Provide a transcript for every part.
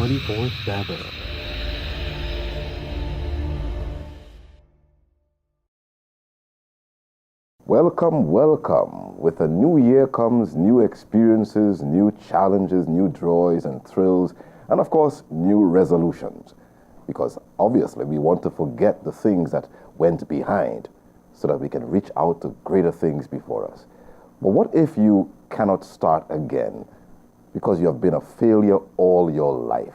JC24. Welcome, welcome. With a new year comes new experiences, new challenges, new joys and thrills, and of course, new resolutions. Because obviously we want to forget the things that went behind so that we can reach out to greater things before us. But what if you cannot start again because you have been a failure all your life?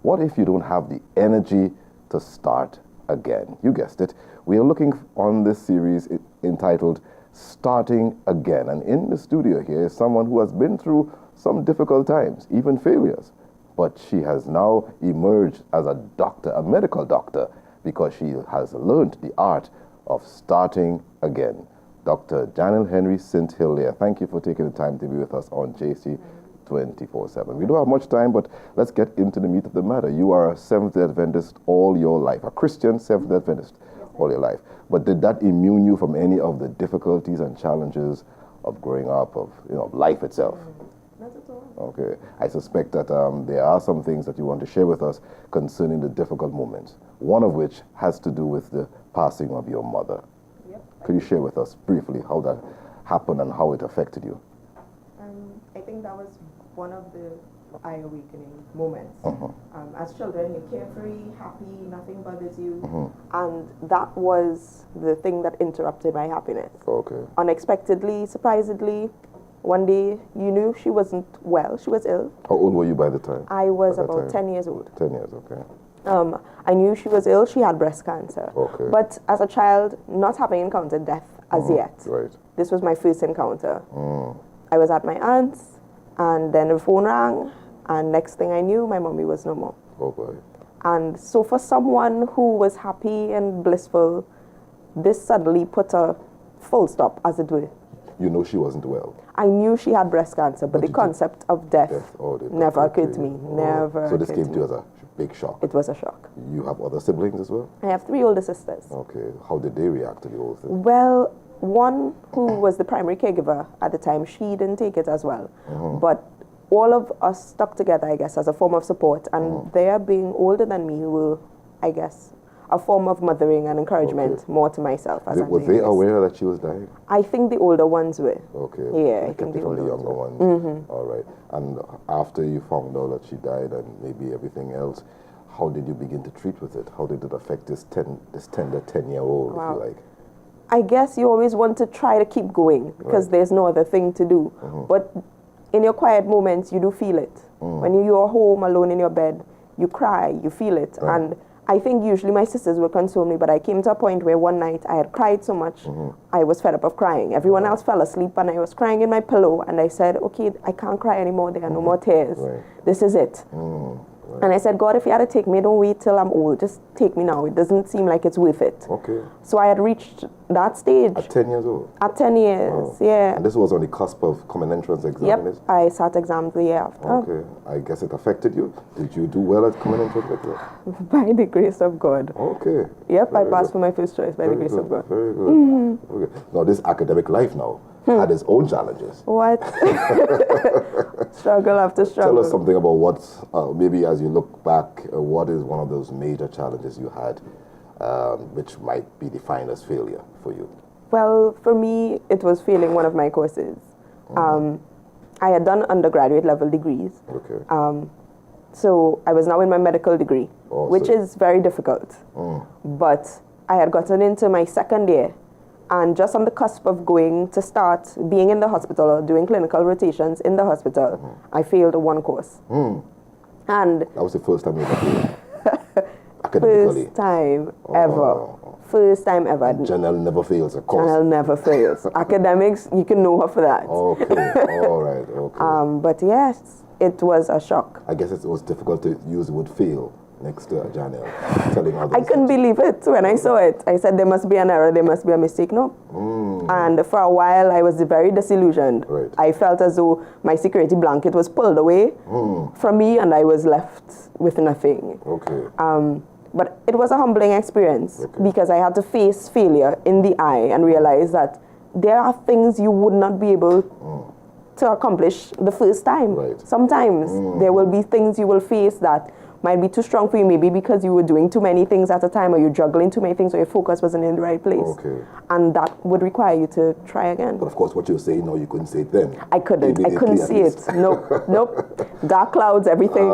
What if you don't have the energy to start again? You guessed it. We are looking on this series entitled Starting Again. And in the studio here is someone who has been through some difficult times, even failures. But she has now emerged as a doctor, a medical doctor, because she has learned the art of starting again. Dr. Janelle Henry St-Hilaire, thank you for taking the time to be with us on JC24/7. We don't have much time, but let's get into the meat of the matter. You are a Seventh-day Adventist all your life, a Christian Seventh-day Adventist all your life. But did that immune you from any of the difficulties and challenges of growing up, of life itself? Not at all. Okay. I suspect that there are some things that you want to share with us concerning the difficult moments, one of which has to do with the passing of your mother. Yep. Could you share with us briefly how that happened and how it affected you? I think that was one of the eye-awakening moments. Uh-huh. As children, you're carefree, happy, nothing bothers you. Uh-huh. And that was the thing that interrupted my happiness. Okay. Unexpectedly, surprisingly, one day you knew she wasn't well, she was ill. How old were you by the time? I was about 10 years old. 10 years, okay. I knew she was ill, she had breast cancer. Okay. But as a child, not having encountered death as yet, Right. this was my first encounter. I was at my aunt's, and then the phone rang, and next thing I knew, my mommy was no more. Oh boy. And so for someone who was happy and blissful, this suddenly put a full stop, as it were. You know she wasn't well. I knew she had breast cancer, but the concept of death did never that occurred to me. Never. So this occurred came to you as a big shock. It was a shock. You have other siblings as well? I have 3 older sisters. Okay. How did they react to the whole thing? Well, one who was the primary caregiver at the time, she didn't take it as well. But all of us stuck together, I guess, as a form of support. And their being older than me were, I guess, a form of mothering and encouragement more to myself. Were they aware that she was dying? I think the older ones were. Okay. Yeah, I kept think it the from the older younger ones ones. All right. And after you found out that she died and maybe everything else, how did you begin to treat with it? How did it affect this tender 10-year-old, if you like? I guess you always want to try to keep going because there's no other thing to do. But in your quiet moments, you do feel it. When you're home alone in your bed, you cry, you feel it. And I think usually my sisters would console me, but I came to a point where one night I had cried so much, I was fed up of crying. Everyone else fell asleep and I was crying in my pillow, and I said, okay, I can't cry anymore, there are no more tears. This is it. And I said, God, if you had to take me, don't wait till I'm old. Just take me now. It doesn't seem like it's worth it. Okay. So I had reached that stage. At 10 years old? At 10 years, yeah. And this was on the cusp of common entrance examination? Yep, I sat exams the year after. Okay. I guess it affected you. Did you do well at common entrance exam? By the grace of God. Okay. Yep, Very I passed good. for my first choice by the grace of God. Very good. Okay. Now, this academic life now had its own challenges. What? Struggle after struggle. Tell us something about what, maybe as you look back, what is one of those major challenges you had, which might be defined as failure for you? Well, for me, it was failing one of my courses. I had done undergraduate level degrees. Okay. So I was now in my medical degree, which is very difficult. But I had gotten into my second year, and just on the cusp of going to start being in the hospital or doing clinical rotations in the hospital, I failed one course. And that was the first time you ever failed? Academically? First time ever. First time ever. Janelle never fails a course. Janelle never fails. Academics, you can know her for that. Okay, all right, okay. But yes, it was a shock. I guess it was difficult to use the word fail next to Janelle, telling others. I couldn't believe it when I saw it. I said, there must be an error, there must be a mistake. No. And for a while, I was very disillusioned. Right. I felt as though my security blanket was pulled away from me and I was left with nothing. Okay. But it was a humbling experience because I had to face failure in the eye and realize that there are things you would not be able to accomplish the first time. Right. Sometimes there will be things you will face that might be too strong for you, maybe because you were doing too many things at a time, or you're juggling too many things, or your focus wasn't in the right place. Okay. And that would require you to try again. But of course, what you're saying now, you couldn't say it then. I couldn't see it. Nope. Dark clouds, everything,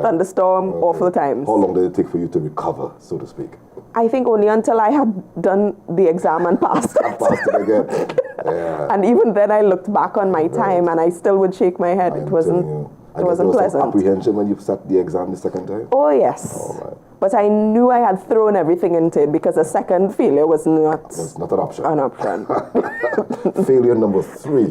thunderstorm, awful times. How long did it take for you to recover, so to speak? I think only until I had done the exam and passed it. Passed it again. Yeah. And even then I looked back on my time and I still would shake my head. It wasn't pleasant. Some apprehension when you sat the exam the second time? Oh, yes. Oh, right. But I knew I had thrown everything into it because a second failure was not... It's not an option. An option. Failure number 3.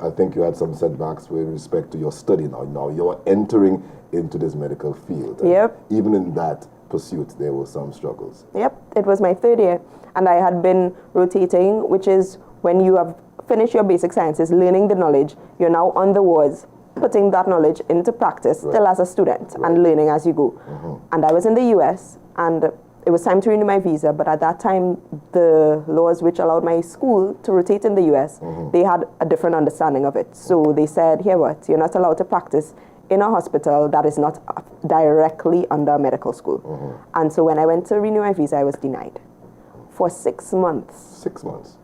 I think you had some setbacks with respect to your study now. Now you're entering into this medical field. Yep. Even in that pursuit, there were some struggles. Yep. It was my 3rd year. And I had been rotating, which is when you have finished your basic sciences, learning the knowledge, you're now on the wards, putting that knowledge into practice, still as a student, and learning as you go. And I was in the US, and it was time to renew my visa, but at that time, the laws which allowed my school to rotate in the US, they had a different understanding of it. So they said, here what, you're not allowed to practice in a hospital that is not directly under a medical school. And so when I went to renew my visa, I was denied. For 6 months. 6 months?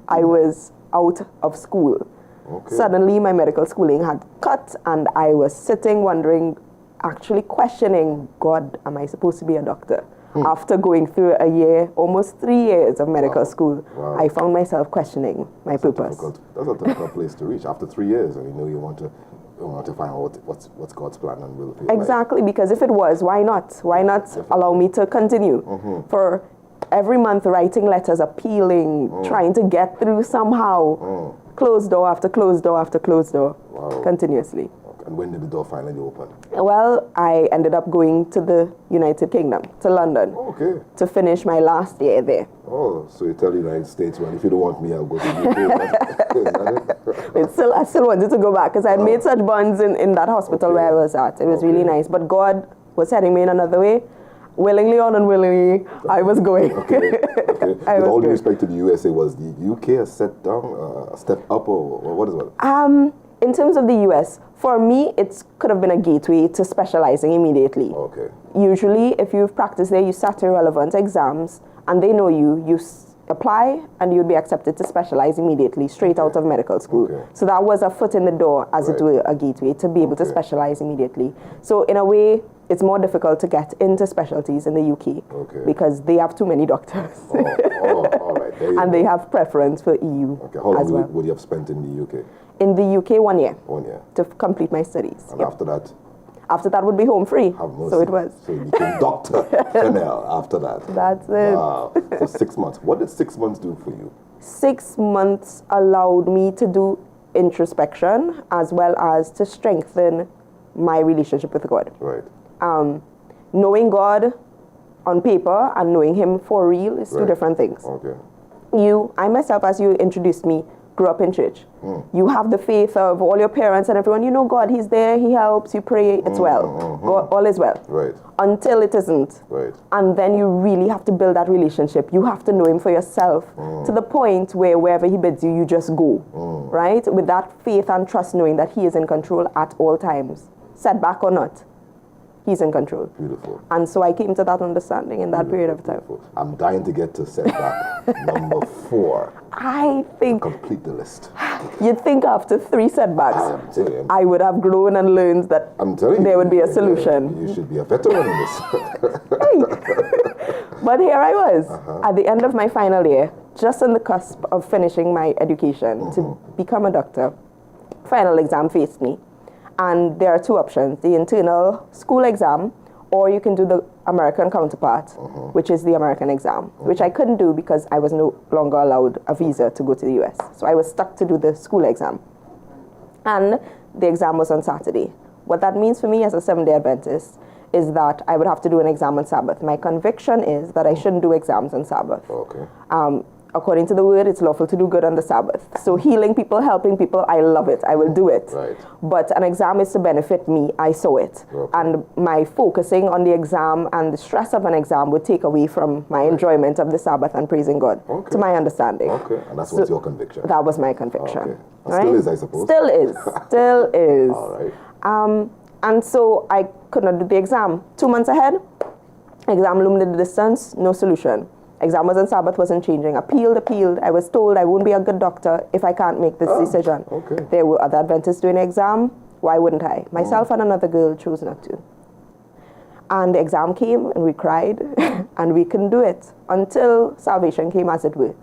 I was out of school. Okay. Suddenly, my medical schooling had cut, and I was sitting wondering, actually questioning, God, am I supposed to be a doctor? After going through a year, almost 3 years of medical school, I found myself questioning my purpose. That's a difficult place to reach after 3 years, and you want to find out what's God's plan and will for your Exactly, because if it was, why not? Why not allow me to continue? For every month, writing letters, appealing, trying to get through somehow. Closed door after closed door after closed door, continuously. Okay. And when did the door finally open? Well, I ended up going to the United Kingdom, to London, to finish my last year there. Oh, so you tell the United States, well, if you don't want me, I'll go to the UK. Is that it? I still wanted to go back because I had made such bonds in that hospital where I was at. It was really nice. But God was heading me in another way. Willingly or unwillingly, I was going. Okay. With all due respect to the USA, was the UK a step down, a step up, or what is it? In terms of the US, for me, it could have been a gateway to specializing immediately. Okay. Usually, if you've practiced there, you sat your relevant exams, and they know you apply, and you'd be accepted to specialize immediately, straight out of medical school. So that was a foot in the door, as it were, a gateway to be able to specialize immediately. So in a way, it's more difficult to get into specialties in the UK because they have too many doctors. All right. And they have preference for EU How long as well. would you have spent in the UK? In the UK, 1 year. 1 year. To complete my studies. And after that? After that would be home free. So it was. So you became Dr. Chanel after that. That's it. Wow. So 6 months. What did 6 months do for you? 6 months allowed me to do introspection as well as to strengthen my relationship with God. Right. Knowing God on paper and knowing Him for real is two different things. Okay. I myself, as you introduced me, grew up in church. You have the faith of all your parents and everyone. You know God, He's there, He helps, you pray, it's well. God, all is well. Right. Until it isn't. Right. And then you really have to build that relationship. You have to know Him for yourself to the point where wherever He bids you, you just go. Right? With that faith and trust, knowing that He is in control at all times. Setback or not, He's in control. Beautiful. And so I came to that understanding in that period of time. Beautiful. I'm dying to get to setback number 4. I think... Complete the list. You'd think after 3 setbacks, I'm telling you. I would have grown and learned that there would be a solution. You should be a veteran in this. But here I was, at the end of my final year, just on the cusp of finishing my education to become a doctor. Final exam faced me. And there are 2 options, the internal school exam, or you can do the American counterpart, which is the American exam, which I couldn't do because I was no longer allowed a visa to go to the US. So I was stuck to do the school exam. And the exam was on Saturday. What that means for me as a Seventh-day Adventist is that I would have to do an exam on Sabbath. My conviction is that I shouldn't do exams on Sabbath. Okay. according to the word, it's lawful to do good on the Sabbath. So healing people, helping people, I love it. I will do it. Right. But an exam is to benefit me. I saw it. Okay. And my focusing on the exam and the stress of an exam would take away from my enjoyment of the Sabbath and praising God, to my understanding. Okay, and that's what's your conviction. That was my conviction. Okay. Right? Still is, I suppose. Still is. Still is. All right. And so I could not do the exam. 2 months ahead, exam loomed in the distance, no solution. Exam was on Sabbath, wasn't changing. Appealed. I was told I won't be a good doctor if I can't make this decision. Okay. There were other Adventists doing the exam. Why wouldn't I? Myself and another girl chose not to. And the exam came, and we cried, and we couldn't do it until salvation came, as it were.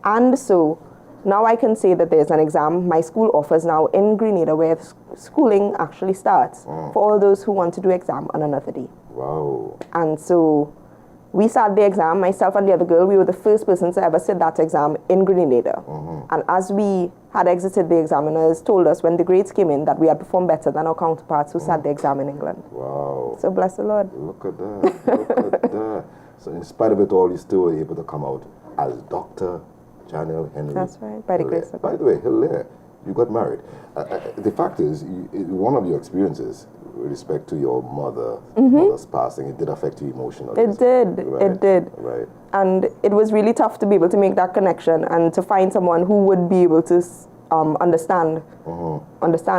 And so now I can say that there's an exam my school offers now in Grenada where schooling actually starts for all those who want to do exam on another day. Wow. And so we sat the exam, myself and the other girl, we were the first persons to ever sit that exam in Grenada. And as we had exited the examiners told us when the grades came in that we had performed better than our counterparts who sat the exam in England. Wow. So bless the Lord. Look at that. Look at that. So in spite of it all, you still were able to come out as Dr. Janelle Henry. That's right, by the grace of God. By the way, Hilaire, you got married. The fact is, one of your experiences with respect to your mother's passing, it did affect you emotionally. It did. Right. It did. Right. And it was really tough to be able to make that connection and to find someone who would be able to understand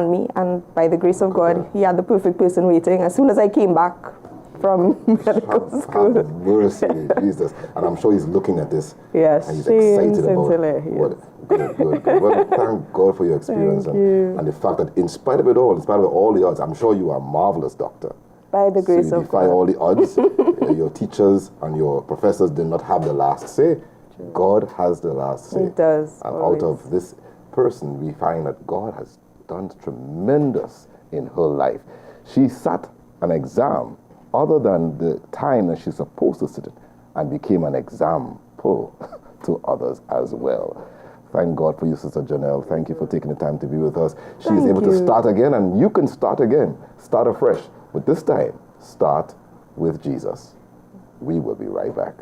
me. And by the grace of God, he had the perfect person waiting. As soon as I came back from medical school. Have mercy, Jesus. And I'm sure he's looking at this. Yes. And he's excited about Yes. Good. Well, thank God for your experience. And the fact that in spite of it all, in spite of all the odds, I'm sure you are a marvelous doctor. By the grace so you of defy God. all the odds. Your teachers and your professors did not have the last say. God has the last say. He does. And always. out of this person, we find that God has done tremendous in her life. She sat an exam other than the time that she's supposed to sit it and became an example to others as well. Thank God for you, Sister Janelle. Thank you for taking the time to be with us. She is able to start again, and you can start again. Start afresh. But this time, start with Jesus. We will be right back.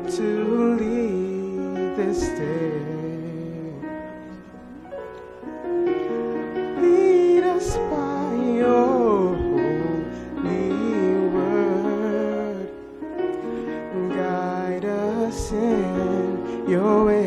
To lead this day, lead us by your holy word, guide us in your way.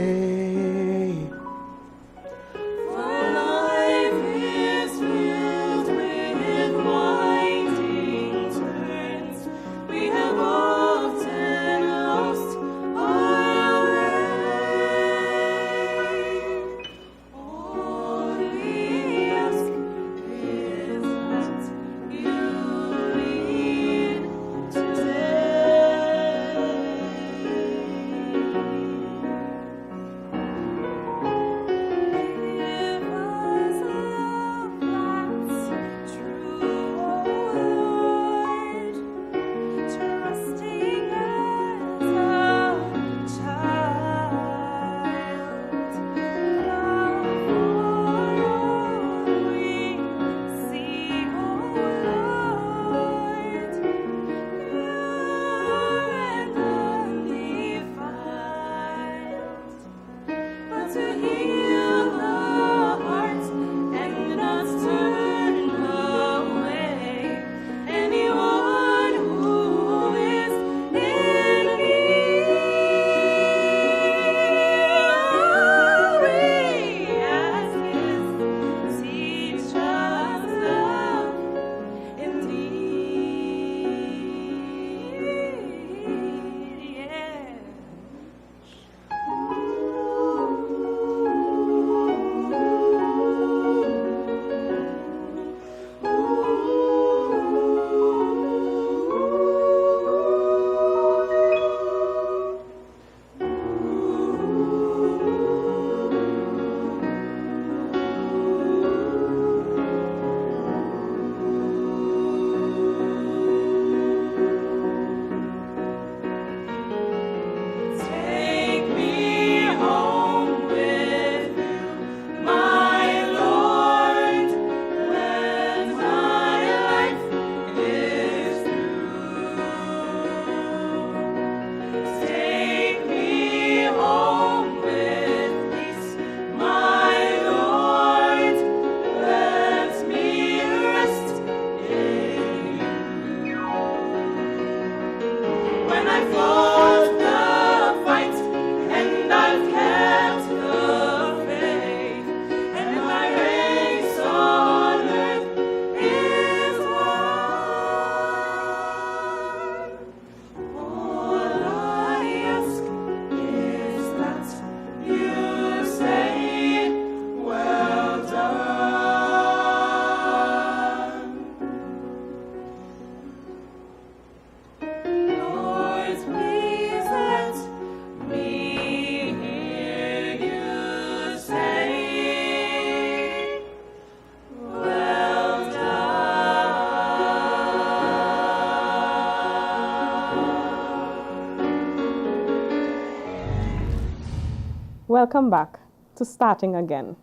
Welcome back to Starting Again.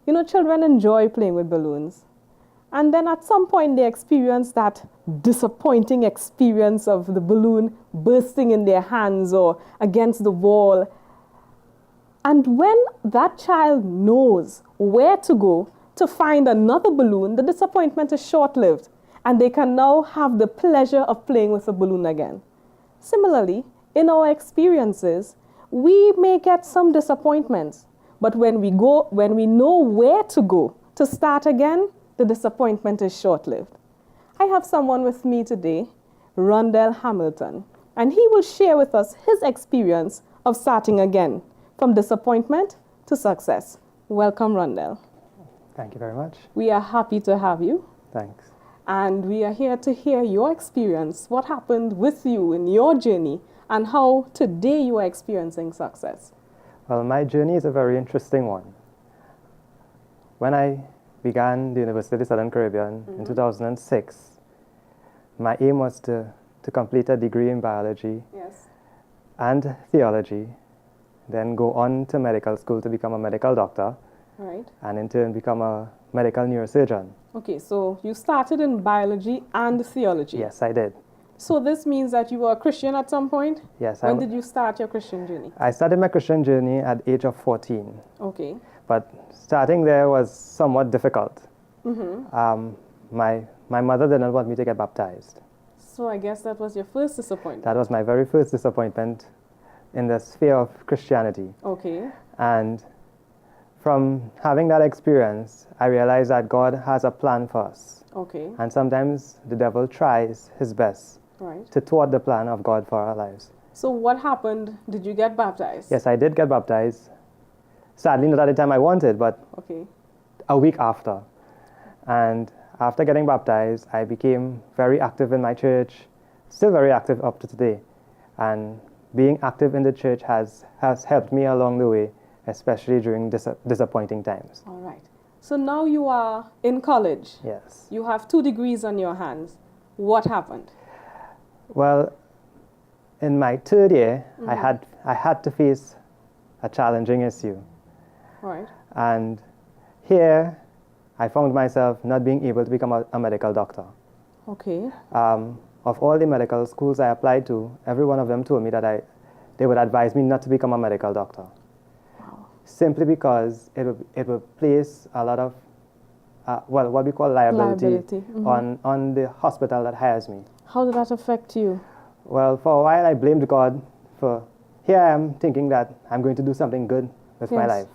You know, children enjoy playing with balloons. And then at some point they experience that disappointing experience of the balloon bursting in their hands or against the wall. And when that child knows where to go to find another balloon, the disappointment is short-lived, and they can now have the pleasure of playing with a balloon again. Similarly, in our experiences, we may get some disappointments, but when we know where to go to start again, the disappointment is short-lived. I have someone with me today, Rondell Hamilton, and he will share with us his experience of starting again, from disappointment to success. Welcome, Rondell. Thank you very much. We are happy to have you. Thanks. And we are here to hear your experience, what happened with you in your journey, and how today you are experiencing success. Well, my journey is a very interesting one. When I began the University of the Southern Caribbean in 2006, my aim was to complete a degree in biology and theology, then go on to medical school to become a medical doctor, Right. and in turn become a medical neurosurgeon. Okay, so you started in biology and theology. Yes, I did. So this means that you were a Christian at some point? Yes. When did you start your Christian journey? I started my Christian journey at the age of 14, Okay. but starting there was somewhat difficult. My mother did not want me to get baptized. So I guess that was your first disappointment. That was my very first disappointment in the sphere of Christianity. Okay. And from having that experience, I realized that God has a plan for us. Okay. And sometimes the devil tries his best Right. to thwart the plan of God for our lives. So what happened? Did you get baptized? Yes, I did get baptized. Sadly, not at the time I wanted, but Okay. a week after. And after getting baptized, I became very active in my church, still very active up to today. And being active in the church has helped me along the way, especially during disappointing times. All right. So now you are in college. Yes. You have 2 degrees on your hands. What happened? Well, in my third year, I had to face a challenging issue. All right. And here, I found myself not being able to become a medical doctor. Okay. Of all the medical schools I applied to, every one of them told me that they would advise me not to become a medical doctor. Wow. Simply because it would place a lot of, what we call liability. On the hospital that hires me. How did that affect you? Well, for a while I blamed God for, here I am thinking that I'm going to do something good with my Yes. life.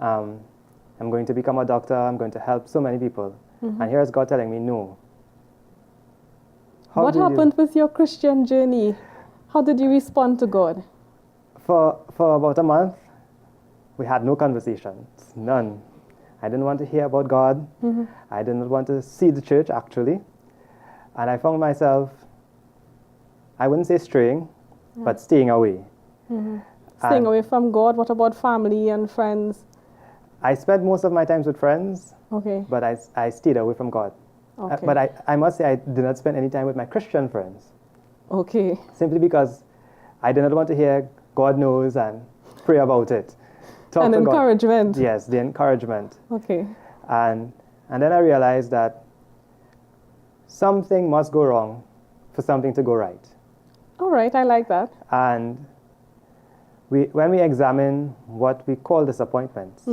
I'm going to become a doctor, I'm going to help so many people. And here's God telling me, no. What happened with your Christian journey? How did you respond to God? For about a month, we had no conversations, none. I didn't want to hear about God. I didn't want to see the church, actually. And I found myself, I wouldn't say straying, but staying away. Staying away from God. What about family and friends? I spent most of my time with friends, Okay. but I stayed away from God. Okay. But I must say I did not spend any time with my Christian friends, Okay. simply because I did not want to hear God knows and pray about it. Talk And to God. encouragement. Yes, the encouragement. Okay. And then I realized that something must go wrong for something to go right. All right. I like that. And when we examine what we call disappointments,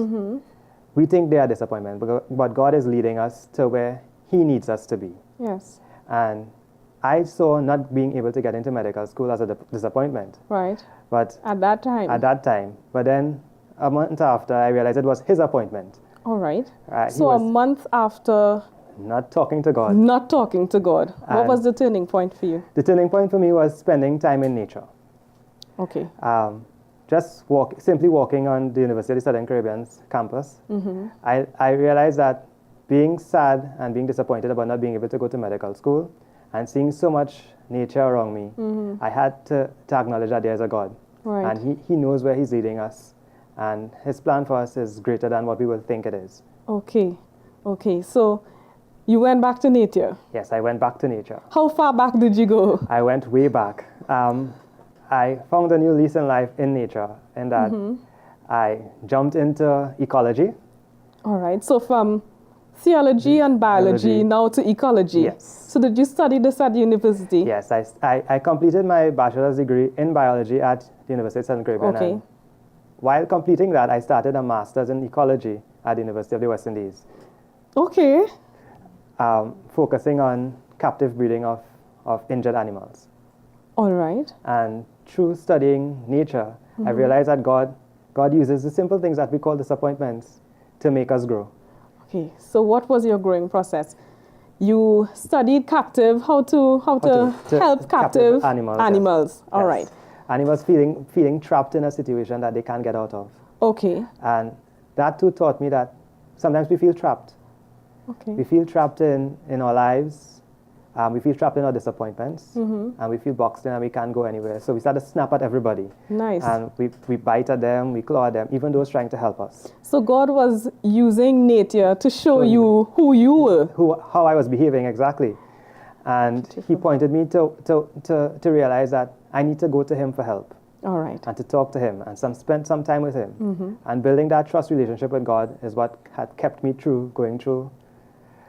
we think they are disappointments, but God is leading us to where He needs us to be. Yes. And I saw not being able to get into medical school as a disappointment. Right. But At that time. at that time, but then a month after, I realized it was His appointment. All right. He So a was month after not talking to God. not talking to God, what And- was the turning point for you? The turning point for me was spending time in nature. Okay. Just simply walking on the University of the Southern Caribbean's campus, I realized that being sad and being disappointed about not being able to go to medical school and seeing so much nature around me, I had to acknowledge that there's a God. Right. And he knows where He's leading us. And His plan for us is greater than what we will think it is. Okay. Okay. So you went back to nature. Yes, I went back to nature. How far back did you go? I went way back. I found a new lease in life in nature, in that I jumped into ecology. All right. So from theology and biology Biology. now to ecology. Yes. So did you study this at university? Yes, I completed my bachelor's degree in biology at the University of Southern Caribbean. Okay. And while completing that, I started a master's in ecology at the University of the West Indies, Okay. focusing on captive breeding of injured animals. All right. And through studying nature, I realized that God uses the simple things that we call disappointments to make us grow. Okay. So what was your growing process? You studied captive, how to help captive animals. Yes. All Yes. right. Animals feeling trapped in a situation that they can't get out of. Okay. And that too taught me that sometimes we feel trapped. Okay. We feel trapped in our lives. We feel trapped in our disappointments. And we feel boxed in and we can't go anywhere. So we start to snap at everybody. Nice. And we bite at them, we claw at them, even those trying to help us. So God was using nature to show you who you were. How I was behaving exactly. And he pointed me to realize that I need to go to him for help. All right. And to talk to him and spend some time with him. And building that trust relationship with God is what had kept me going through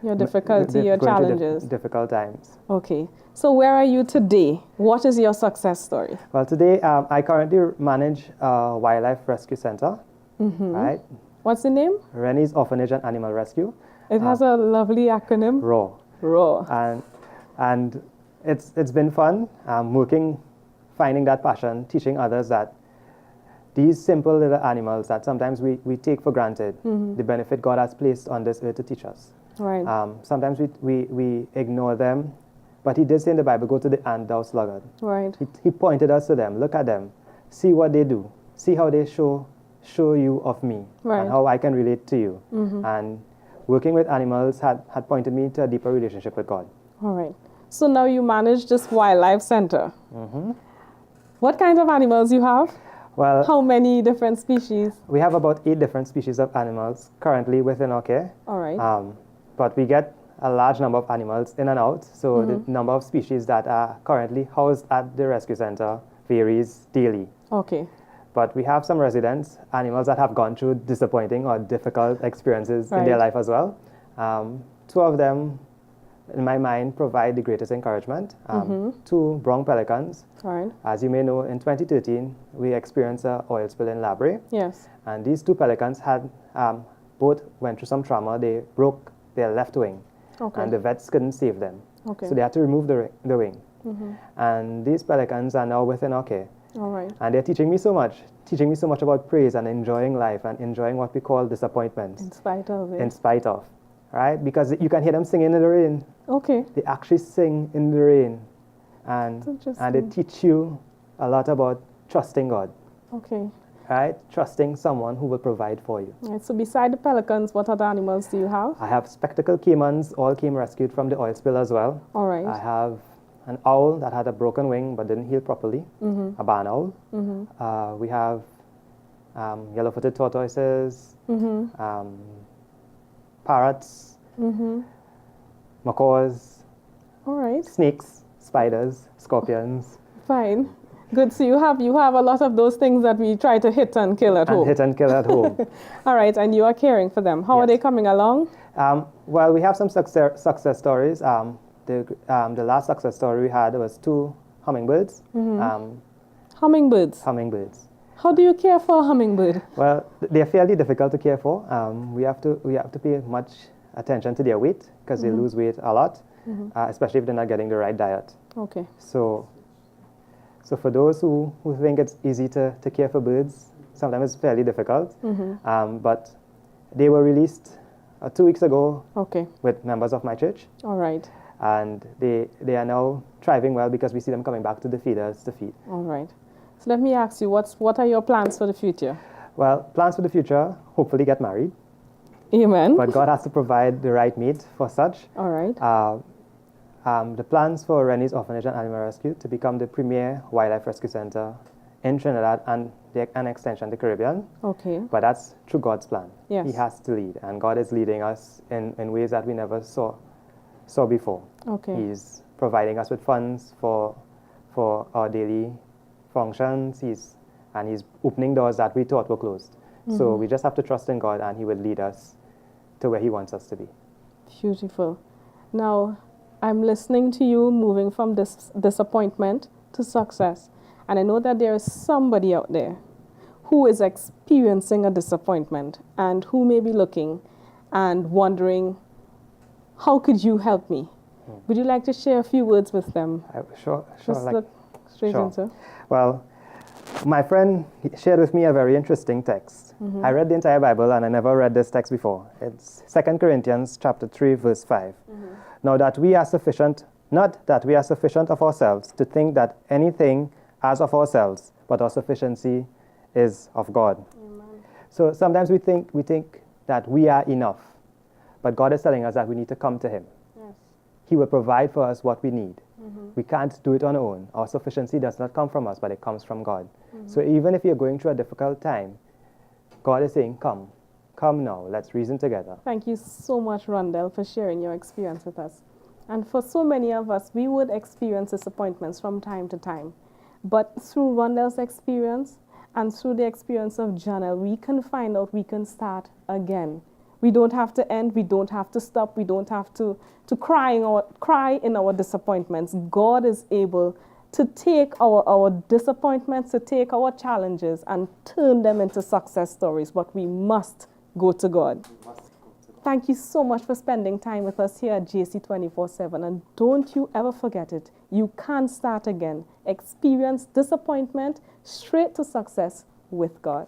Your difficulty, your going through challenges. difficult times. Okay. So where are you today? What is your success story? Well, today I currently manage a wildlife rescue center, right? What's the name? Rennie's Orphanage and Animal Rescue, It has a lovely acronym. RAW. RAW. And it's been fun finding that passion, teaching others that these simple little animals that sometimes we take for granted, the benefit God has placed on this earth to teach us. Right. Sometimes we ignore them, but he did say in the Bible, go to the ant, thou sluggard. Right. He pointed us to them, look at them, see what they do, see how they show you of me, Right. and how I can relate to you. And working with animals had pointed me to a deeper relationship with God. All right. So now you manage this wildlife center. What kinds of animals you have? Well, How many different species? we have about 8 different species of animals currently within our care. All right. But we get a large number of animals in and out, so the number of species that are currently housed at the rescue center varies daily. Okay. But we have some residents, animals that have gone through disappointing or difficult experiences in their Right. life as well. 2 of them, in my mind, provide the greatest encouragement. 2 brown pelicans. All right. As you may know, in 2013, we experienced an oil spill in Labre. Yes. And these 2 pelicans had both went through some trauma. They broke their left wing, Okay. and the vets couldn't save them. Okay. So they had to remove the wing. And these pelicans are now within our care. All right. And they're teaching me so much about praise and enjoying life and enjoying what we call disappointments In spite of it. in spite of, right? Because you can hear them singing in the rain. Okay. They actually sing in the rain. That's And they interesting. teach you a lot about trusting God, Okay. right? Trusting someone who will provide for you. All right. So beside the pelicans, what other animals do you have? I have spectacled caimans, all came rescued from the oil spill as well. All right. I have an owl that had a broken wing but didn't heal properly, a barn owl. We have yellow-footed tortoises, parrots, macaws, All right. snakes, spiders, scorpions, Fine. Good. So you have a lot of those things that we try to hit and kill at and home. hit and kill at home. All right. And you are caring for them. How are Yes. they coming along? Well, we have some success stories. The last success story we had was 2 hummingbirds. Hummingbirds. Hummingbirds. How do you care for a hummingbird? Well, they're fairly difficult to care for. We have to pay much attention to their weight because they lose weight a lot, especially if they're not getting the right diet. Okay. So for those who think it's easy to care for birds, sometimes it's fairly difficult. But they were released 2 weeks ago Okay. with members of my church, All right. and they are now thriving well because we see them coming back to the feeders to feed. All right. So let me ask you, what are your plans for the future? Well, plans for the future, hopefully get married, Amen. but God has to provide the right mate for such. All right. The plans for Rennie's Orphanage and Animal Rescue to become the premier wildlife rescue center in Trinidad and an extension to the Caribbean. Okay. But that's through God's plan. Yes. He has to lead, and God is leading us in ways that we never saw before. Okay. He's providing us with funds for our daily functions. He's opening doors that we thought were closed. So we just have to trust in God, and He will lead us to where He wants us to be. Beautiful. Now, I'm listening to you moving from this disappointment to success. And I know that there is somebody out there who is experiencing a disappointment and who may be looking and wondering, how could you help me? Would you like to share a few words with them? Sure. Just look straight sure. into. Well, my friend shared with me a very interesting text. I read the entire Bible, and I never read this text before. It's 2 Corinthians chapter 3, verse 5. Now that we are sufficient, not that we are sufficient of ourselves to think that anything as of ourselves, but our sufficiency is of God. Amen. So sometimes we think that we are enough, but God is telling us that we need to come to Him. Yes. He will provide for us what we need. We can't do it on our own. Our sufficiency does not come from us, but it comes from God. So even if you're going through a difficult time, God is saying, come now, let's reason together. Thank you so much, Rondell, for sharing your experience with us. And for so many of us, we would experience disappointments from time to time. But through Rondell's experience and through the experience of Janelle, we can find out we can start again. We don't have to end. We don't have to stop. We don't have to cry in our disappointments. God is able to take our disappointments, to take our challenges and turn them into success stories. But we must go to God. Thank you so much for spending time with us here at JC24/7. And don't you ever forget it. You can start again. Experience disappointment straight to success with God.